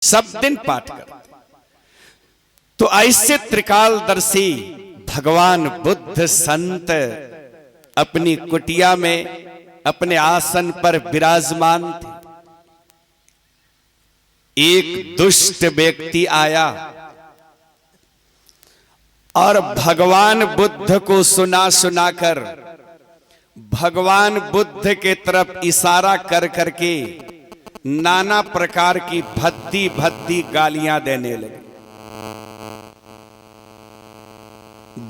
सब दिन पाठ करते। तो ऐसे त्रिकालदर्शी भगवान बुद्ध संत अपनी कुटिया में अपने आसन पर विराजमान थे। एक दुष्ट व्यक्ति आया और भगवान बुद्ध को सुना सुनाकर भगवान बुद्ध के तरफ इशारा कर करके नाना प्रकार की भद्दी भद्दी गालियां देने लगे।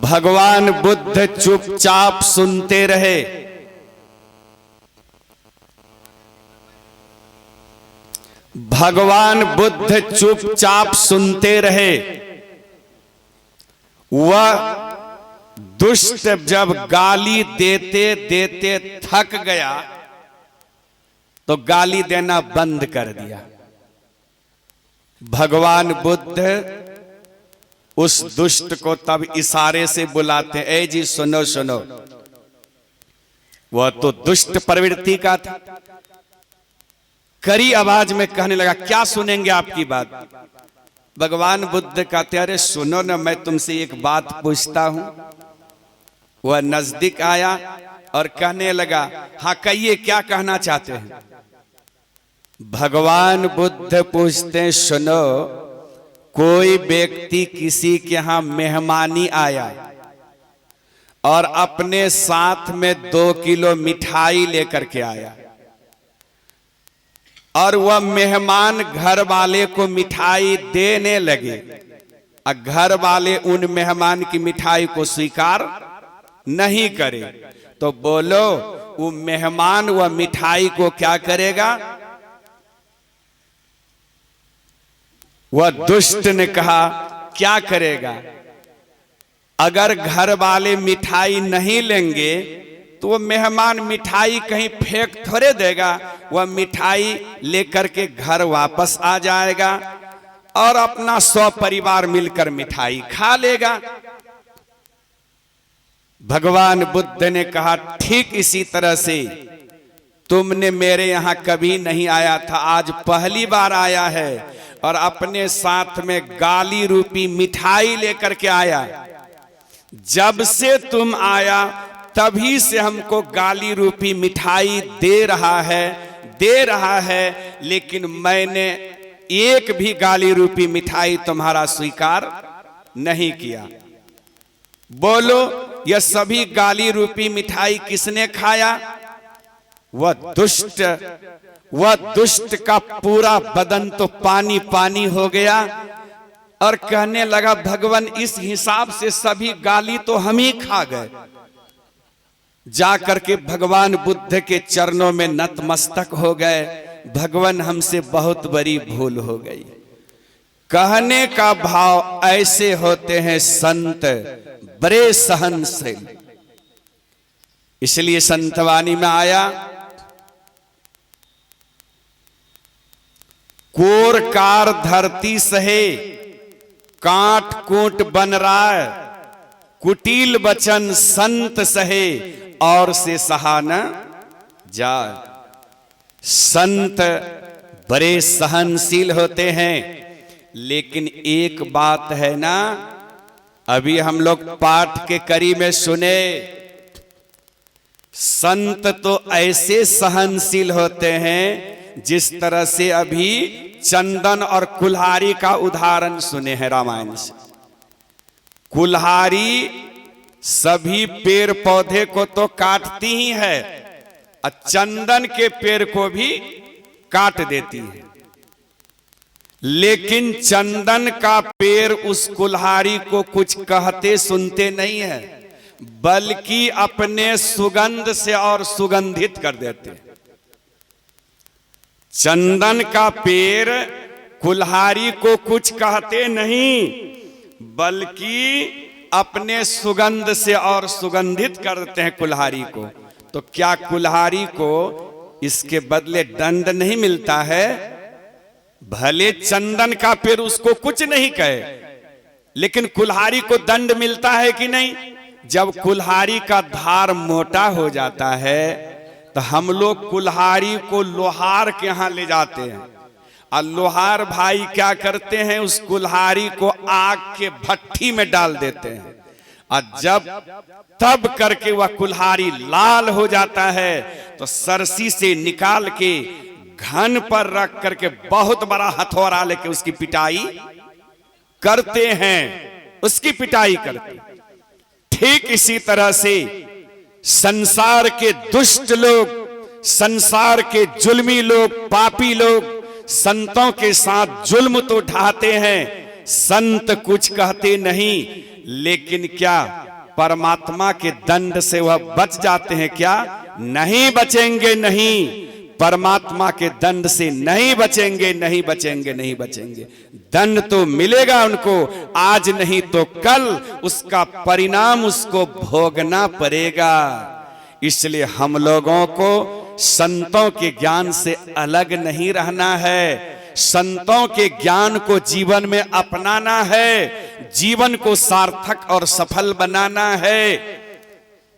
भगवान बुद्ध चुपचाप सुनते रहे। भगवान बुद्ध चुपचाप सुनते रहे। वह दुष्ट जब गाली देते देते थक गया तो गाली देना बंद कर दिया। भगवान बुद्ध उस दुष्ट को तब इशारे से बुलाते, ए जी सुनो सुनो। वह तो दुष्ट प्रवृत्ति का था। कड़ी आवाज में कहने लगा, क्या सुनेंगे आपकी बात। भगवान बुद्ध कहते, अरे सुनो ना, मैं तुमसे एक बात पूछता हूं। वह नजदीक आया और कहने लगा, हाँ कहिए, क्या कहना चाहते हैं। भगवान बुद्ध पूछते हैं, सुनो, कोई व्यक्ति किसी के यहां मेहमानी आया और अपने साथ में 2 किलो मिठाई लेकर के आया और वह मेहमान घर वाले को मिठाई देने लगे और घर वाले उन मेहमान की मिठाई को स्वीकार नहीं करे, तो बोलो वो मेहमान वह मिठाई को क्या करेगा। वह दुष्ट ने कहा, क्या करेगा। अगर घर वाले मिठाई नहीं लेंगे तो वो मेहमान मिठाई कहीं फेंक थोड़े देगा। वह मिठाई लेकर के घर वापस आ जाएगा और अपना 100 परिवार मिलकर मिठाई खा लेगा। भगवान बुद्ध ने कहा, ठीक इसी तरह से तुमने मेरे यहां कभी नहीं आया था, आज पहली बार आया है और अपने साथ में गाली रूपी मिठाई लेकर के आया। जब से तुम आया तभी से हमको गाली रूपी मिठाई दे रहा है, लेकिन मैंने एक भी गाली रूपी मिठाई तुम्हारा स्वीकार नहीं किया। बोलो, यह सभी गाली रूपी मिठाई किसने खाया। वह दुष्ट का पूरा बदन तो पानी पानी हो गया और कहने लगा, भगवान इस हिसाब से सभी गाली तो हम ही खा गए। जाकर के भगवान बुद्ध के चरणों में नतमस्तक हो गए, भगवान हमसे बहुत बड़ी भूल हो गई। कहने का भाव ऐसे होते हैं संत, बड़े सहनशील। इसलिए संतवाणी में आया, कोर कार धरती सहे, काट कूट बन राय, कुटिल वचन संत सहे, और से सहा न जाए। संत बड़े सहनशील होते हैं, लेकिन एक बात है ना, अभी हम लोग पाठ के कड़ी में सुने, संत तो ऐसे सहनशील होते हैं जिस तरह से अभी चंदन और कुल्हाड़ी का उदाहरण सुने हैं रामायण से। कुल्हाड़ी सभी पेड़ पौधे को तो काटती ही है और चंदन के पेड़ को भी काट देती है, लेकिन चंदन का पेड़ उस कुल्हाड़ी को कुछ कहते सुनते नहीं है, बल्कि अपने सुगंध से और सुगंधित कर देते हैं। चंदन का पेड़ कुल्हाड़ी को कुछ कहते नहीं, बल्कि अपने सुगंध से और सुगंधित कर देते हैं कुल्हाड़ी को। तो क्या कुल्हाड़ी को इसके बदले दंड नहीं मिलता है? भले चंदन का पेड़ उसको कुछ नहीं कहे, लेकिन कुल्हाड़ी को दंड मिलता है कि नहीं? जब कुल्हाड़ी का धार मोटा हो जाता है तो हम लोग कुल्हाड़ी को लोहार के यहां ले जाते हैं और लोहार भाई क्या करते हैं, उस कुल्हाड़ी को आग के भट्ठी में डाल देते हैं और जब तब करके वह कुल्हाड़ी लाल हो जाता है तो सरसी से निकाल के घन पर रख करके बहुत बड़ा हथौड़ा लेके उसकी पिटाई करते हैं, उसकी पिटाई करते हैं। ठीक इसी तरह से संसार के दुष्ट लोग, संसार के जुल्मी लोग, पापी लोग संतों के साथ जुल्म तो ढाते हैं, संत कुछ कहते नहीं, लेकिन क्या परमात्मा के दंड से वह बच जाते हैं क्या? नहीं बचेंगे, नहीं, परमात्मा के दंड से नहीं बचेंगे, नहीं बचेंगे, नहीं बचेंगे। दंड तो मिलेगा उनको, आज नहीं तो कल उसका परिणाम उसको भोगना पड़ेगा। इसलिए हम लोगों को संतों के ज्ञान से अलग नहीं रहना है, संतों के ज्ञान को जीवन में अपनाना है, जीवन को सार्थक और सफल बनाना है,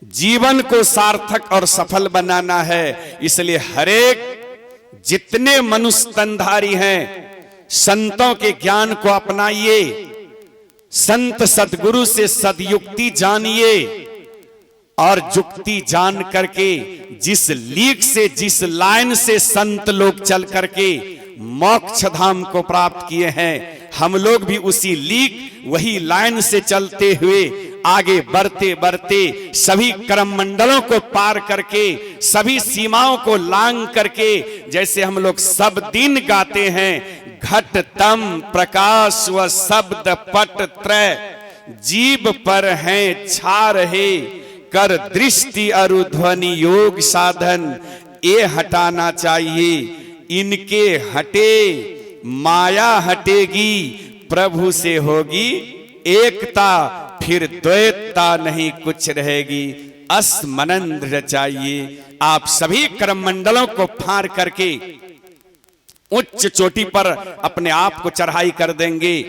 जीवन को सार्थक और सफल बनाना है। इसलिए हरेक जितने मनुष्य तनधारी हैं संतों के ज्ञान को अपनाइए, संत सद्गुरु से सदयुक्ति जानिए और जुक्ति जान करके जिस लीक से, जिस लाइन से संत लोग चल करके मोक्ष धाम को प्राप्त किए हैं, हम लोग भी उसी लीक, वही लाइन से चलते हुए आगे बढ़ते बढ़ते सभी कर्म मंडलों को पार करके, सभी सीमाओं को लांग करके, जैसे हम लोग सब दिन गाते हैं, घट तम प्रकाश व शब्द पट त्रय जीव पर हैं छा रहे, कर दृष्टि अरु ध्वनि योग साधन, ये हटाना चाहिए, इनके हटे माया हटेगी, प्रभु से होगी एकता, फिर द्वैतता नहीं कुछ रहेगी। अस्मनन दृढ़ चाहिए। आप सभी कर्म मंडलों को फाड़ करके उच्च चोटी पर अपने आप को चढ़ाई कर देंगे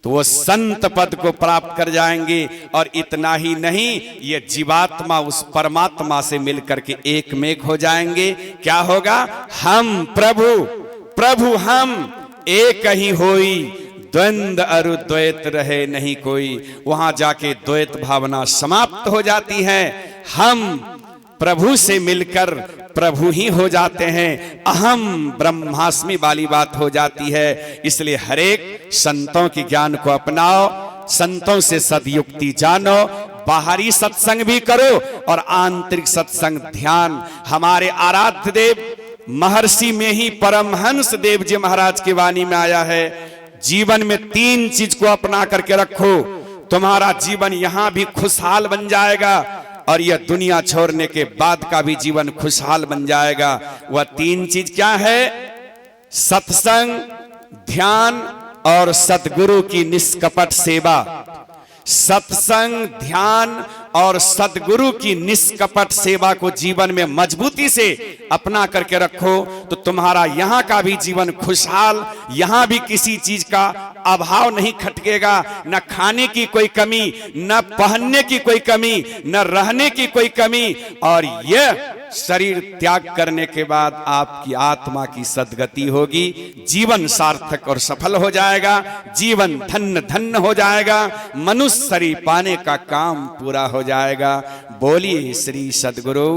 तो वो संत पद को प्राप्त कर जाएंगे। और इतना ही नहीं, ये जीवात्मा उस परमात्मा से मिलकर के एक में हो जाएंगे। क्या होगा? हम प्रभु, प्रभु हम एक ही होई, द्वंद अरु द्वैत रहे नहीं कोई। वहां जाके द्वैत भावना समाप्त हो जाती है। हम प्रभु से मिलकर प्रभु ही हो जाते हैं, अहम ब्रह्मास्मि वाली बात हो जाती है। इसलिए हरेक संतों के ज्ञान को अपनाओ, संतों से सदयुक्ति जानो, बाहरी सत्संग भी करो और आंतरिक सत्संग ध्यान। हमारे आराध्य देव महर्षि में ही परमहंस देव जी महाराज की वाणी में आया है, जीवन में 3 चीज को अपना करके रखो, तुम्हारा जीवन यहां भी खुशहाल बन जाएगा और यह दुनिया छोड़ने के बाद का भी जीवन खुशहाल बन जाएगा। वह 3 चीज क्या है? सत्संग, ध्यान और सद्गुरु की निष्कपट सेवा। सत्संग, ध्यान और सद्गुरु की निष्कपट सेवा को जीवन में मजबूती से अपना करके रखो तो तुम्हारा यहाँ का भी जीवन खुशहाल, यहाँ भी किसी चीज का अभाव नहीं खटकेगा। न खाने की कोई कमी, न पहनने की कोई कमी, न रहने की कोई कमी। और यह शरीर त्याग करने के बाद आपकी आत्मा की सद्गति होगी, जीवन सार्थक और सफल हो जाएगा, जीवन धन्य धन्य हो जाएगा, मनुष्य शरीर पाने का काम पूरा हो जाएगा। बोलिए श्री सद्गुरु